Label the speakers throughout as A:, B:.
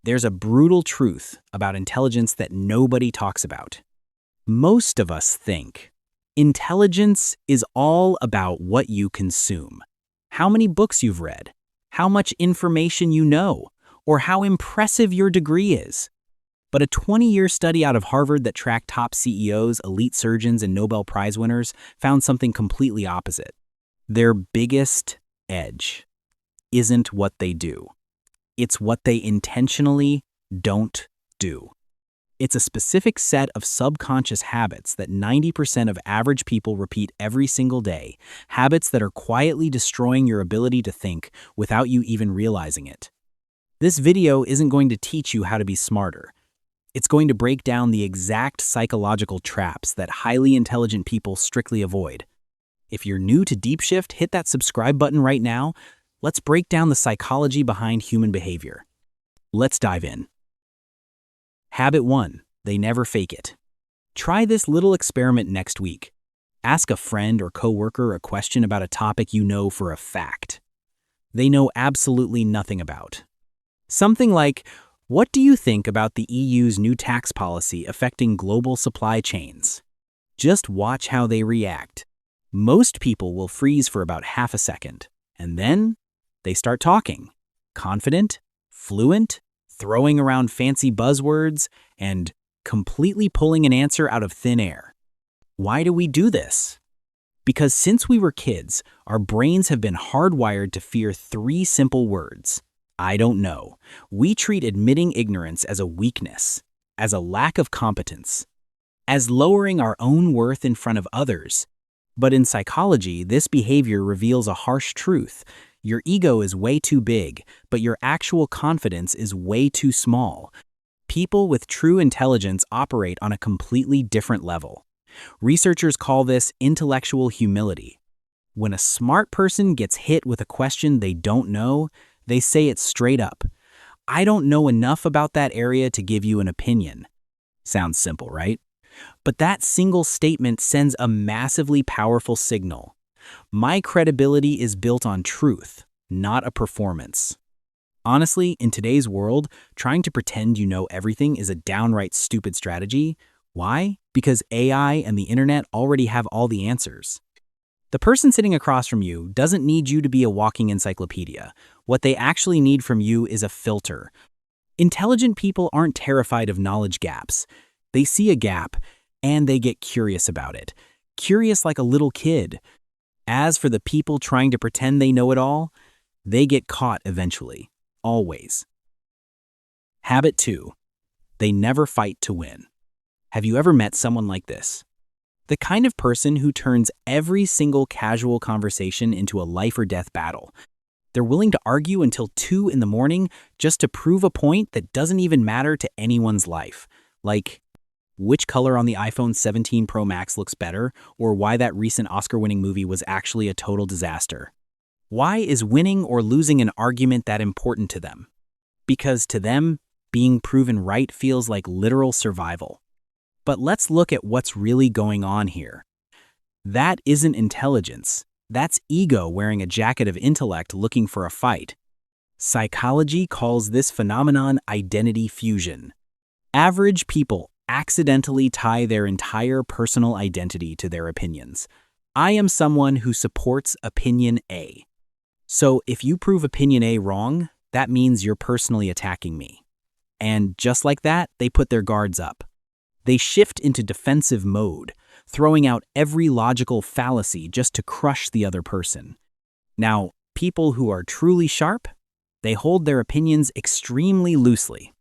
A: There's a brutal truth about intelligence that nobody talks about. Most of us think intelligence is all about what you consume, how many books you've read, how much information you know, or how impressive your degree is. But a 20-year study out of Harvard that tracked top CEOs, elite surgeons, and Nobel Prize winners found something completely opposite. Their biggest edge isn't what they do. It's what they intentionally don't do. It's a specific set of subconscious habits that 90% of average people repeat every single day, habits that are quietly destroying your ability to think without you even realizing it. This video isn't going to teach you how to be smarter. It's going to break down the exact psychological traps that highly intelligent people strictly avoid. If you're new to Deep Shift, hit that subscribe button right now. Let's break down the psychology behind human behavior. Let's dive in. Habit 1. They never fake it. Try this little experiment next week. Ask a friend or coworker a question about a topic you know for a fact they know absolutely nothing about. Something like, what do you think about the EU's new tax policy affecting global supply chains? Just watch how they react. Most people will freeze for about half a second, and then they start talking. Confident, fluent, throwing around fancy buzzwords, and completely pulling an answer out of thin air. Why do we do this? Because since we were kids, our brains have been hardwired to fear 3 simple words. I don't know. We treat admitting ignorance as a weakness, as a lack of competence, as lowering our own worth in front of others. But in psychology, this behavior reveals a harsh truth. Your ego is way too big, but your actual confidence is way too small. People with true intelligence operate on a completely different level. Researchers call this intellectual humility. When a smart person gets hit with a question they don't know, they say it straight up. I don't know enough about that area to give you an opinion. Sounds simple, right? But that single statement sends a massively powerful signal. My credibility is built on truth, not a performance. Honestly, in today's world, trying to pretend you know everything is a downright stupid strategy. Why? Because AI and the internet already have all the answers. The person sitting across from you doesn't need you to be a walking encyclopedia. What they actually need from you is a filter. Intelligent people aren't terrified of knowledge gaps. They see a gap, and they get curious about it. Curious like a little kid. As for the people trying to pretend they know it all, they get caught eventually. Always. Habit 2. They never fight to win. Have you ever met someone like this? The kind of person who turns every single casual conversation into a life or death battle. They're willing to argue until 2 in the morning just to prove a point that doesn't even matter to anyone's life. Like, which color on the iPhone 17 Pro Max looks better, or why that recent Oscar-winning movie was actually a total disaster. Why is winning or losing an argument that important to them? Because to them, being proven right feels like literal survival. But let's look at what's really going on here. That isn't intelligence. That's ego wearing a jacket of intellect looking for a fight. Psychology calls this phenomenon identity fusion. Average people accidentally tie their entire personal identity to their opinions. I am someone who supports opinion A. So if you prove opinion A wrong, that means you're personally attacking me. And just like that, they put their guards up. They shift into defensive mode, throwing out every logical fallacy just to crush the other person. Now, people who are truly sharp, they hold their opinions extremely loosely.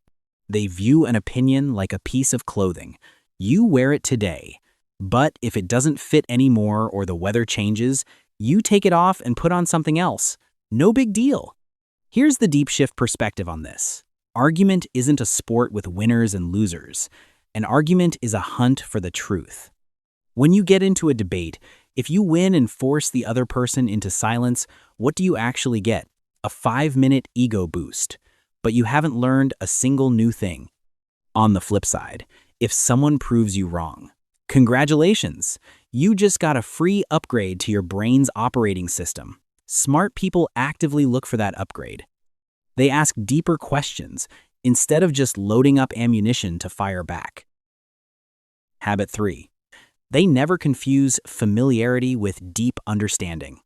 A: They view an opinion like a piece of clothing. You wear it today, but if it doesn't fit anymore or the weather changes, you take it off and put on something else. No big deal. Here's the Deep Shift perspective on this. Argument isn't a sport with winners and losers. An argument is a hunt for the truth. When you get into a debate, if you win and force the other person into silence, what do you actually get? A 5-minute ego boost. But you haven't learned a single new thing. On the flip side, if someone proves you wrong, congratulations! You just got a free upgrade to your brain's operating system. Smart people actively look for that upgrade. They ask deeper questions, instead of just loading up ammunition to fire back. Habit 3. They never confuse familiarity with deep understanding.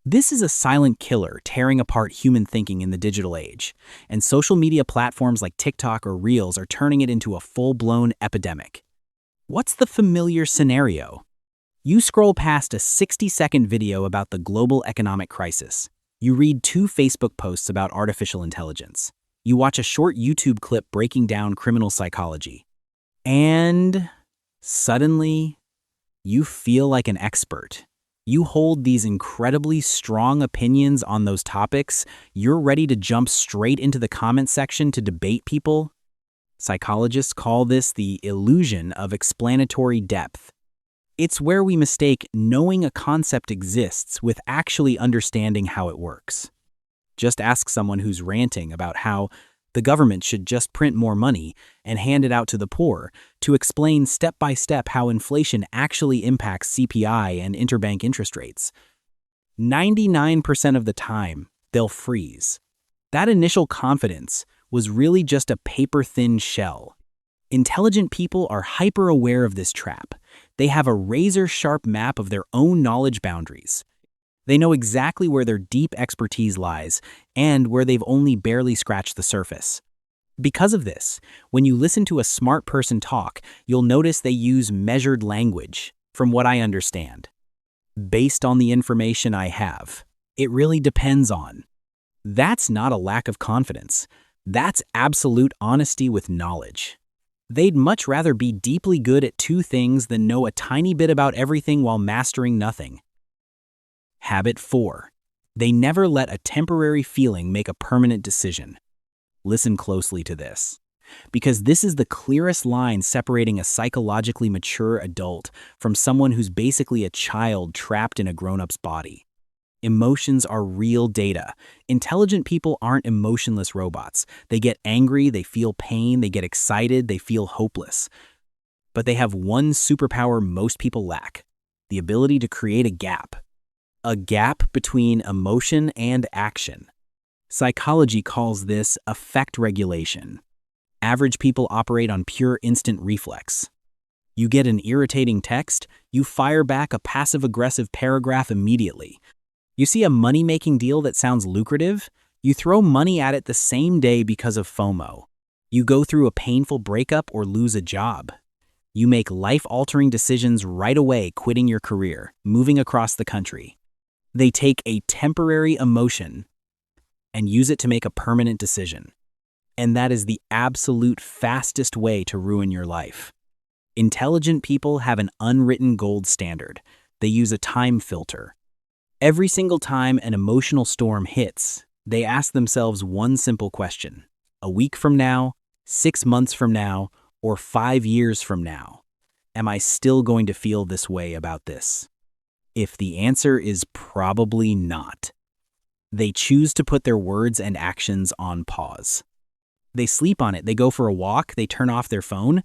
A: This is a silent killer tearing apart human thinking in the digital age, and social media platforms like TikTok or Reels are turning it into a full-blown epidemic. What's the familiar scenario? You scroll past a 60-second video about the global economic crisis. You read 2 Facebook posts about artificial intelligence. You watch a short YouTube clip breaking down criminal psychology. And suddenly, you feel like an expert. You hold these incredibly strong opinions on those topics. You're ready to jump straight into the comment section to debate people. Psychologists call this the illusion of explanatory depth. It's where we mistake knowing a concept exists with actually understanding how it works. Just ask someone who's ranting about how the government should just print more money and hand it out to the poor to explain step by step how inflation actually impacts CPI and interbank interest rates. 99% of the time, they'll freeze. That initial confidence was really just a paper-thin shell. Intelligent people are hyper-aware of this trap. They have a razor-sharp map of their own knowledge boundaries. They know exactly where their deep expertise lies and where they've only barely scratched the surface. Because of this, when you listen to a smart person talk, you'll notice they use measured language, from what I understand. Based on the information I have, it really depends on. That's not a lack of confidence. That's absolute honesty with knowledge. They'd much rather be deeply good at 2 things than know a tiny bit about everything while mastering nothing. Habit 4. They never let a temporary feeling make a permanent decision. Listen closely to this, because this is the clearest line separating a psychologically mature adult from someone who's basically a child trapped in a grown-up's body. Emotions are real data. Intelligent people aren't emotionless robots. They get angry, they feel pain, they get excited, they feel hopeless. But they have one superpower most people lack: the ability to create a gap. A gap between emotion and action. Psychology calls this affect regulation. Average people operate on pure instant reflex. You get an irritating text, you fire back a passive-aggressive paragraph immediately. You see a money-making deal that sounds lucrative, you throw money at it the same day because of FOMO. You go through a painful breakup or lose a job. You make life-altering decisions right away, quitting your career, moving across the country. They take a temporary emotion and use it to make a permanent decision. And that is the absolute fastest way to ruin your life. Intelligent people have an unwritten gold standard. They use a time filter. Every single time an emotional storm hits, they ask themselves one simple question: a week from now, 6 months from now, or 5 years from now, am I still going to feel this way about this? If the answer is probably not, they choose to put their words and actions on pause. They sleep on it, they go for a walk, they turn off their phone.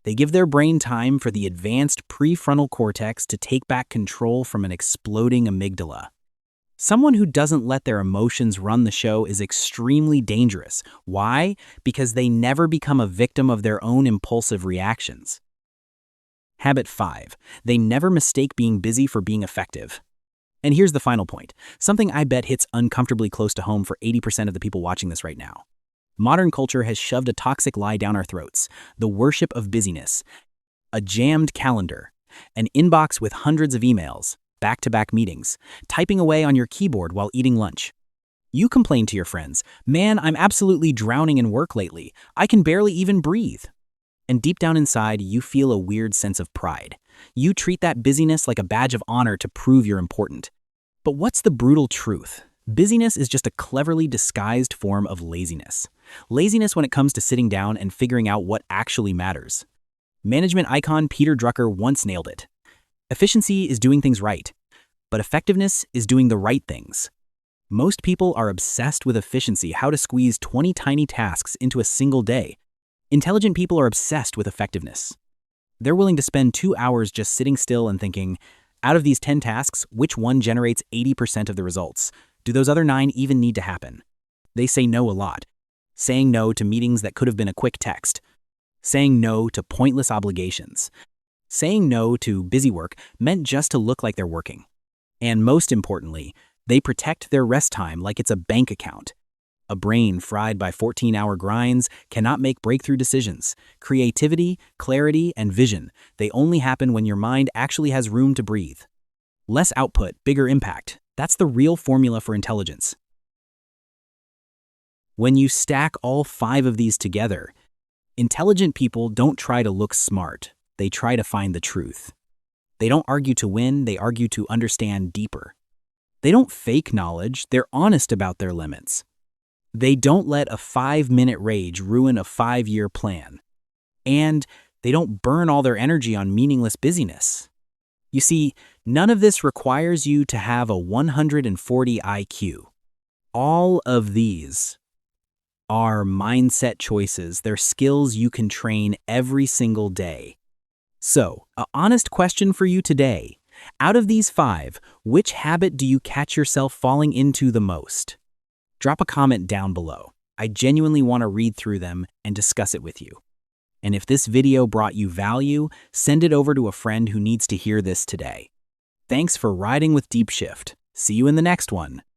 A: They give their brain time for the advanced prefrontal cortex to take back control from an exploding amygdala. Someone who doesn't let their emotions run the show is extremely dangerous. Why? Because they never become a victim of their own impulsive reactions. Habit 5. They never mistake being busy for being effective. And here's the final point, something I bet hits uncomfortably close to home for 80% of the people watching this right now. Modern culture has shoved a toxic lie down our throats: the worship of busyness, a jammed calendar, an inbox with hundreds of emails, back-to-back meetings, typing away on your keyboard while eating lunch. You complain to your friends, "Man, I'm absolutely drowning in work lately. I can barely even breathe." And deep down inside, you feel a weird sense of pride. You treat that busyness like a badge of honor to prove you're important. But what's the brutal truth? Busyness is just a cleverly disguised form of laziness. Laziness when it comes to sitting down and figuring out what actually matters. Management icon Peter Drucker once nailed it. Efficiency is doing things right, but effectiveness is doing the right things. Most people are obsessed with efficiency, how to squeeze 20 tiny tasks into a single day. Intelligent people are obsessed with effectiveness. They're willing to spend 2 hours just sitting still and thinking, out of these 10 tasks, which one generates 80% of the results? Do those other 9 even need to happen? They say no a lot. saying no to meetings that could have been a quick text, saying no to pointless obligations, saying no to busy work meant just to look like they're working. And most importantly, they protect their rest time like it's a bank account. A brain fried by 14-hour grinds cannot make breakthrough decisions. Creativity, clarity, and vision, they only happen when your mind actually has room to breathe. Less output, bigger impact. That's the real formula for intelligence. When you stack all 5 of these together, intelligent people don't try to look smart. They try to find the truth. They don't argue to win, they argue to understand deeper. They don't fake knowledge, they're honest about their limits. They don't let a 5-minute rage ruin a 5-year plan. And they don't burn all their energy on meaningless busyness. You see, none of this requires you to have a 140 IQ. All of these are mindset choices. They're skills you can train every single day. So, an honest question for you today. Out of these 5, which habit do you catch yourself falling into the most? Drop a comment down below. I genuinely want to read through them and discuss it with you. And if this video brought you value, send it over to a friend who needs to hear this today. Thanks for riding with Deep Shift. See you in the next one.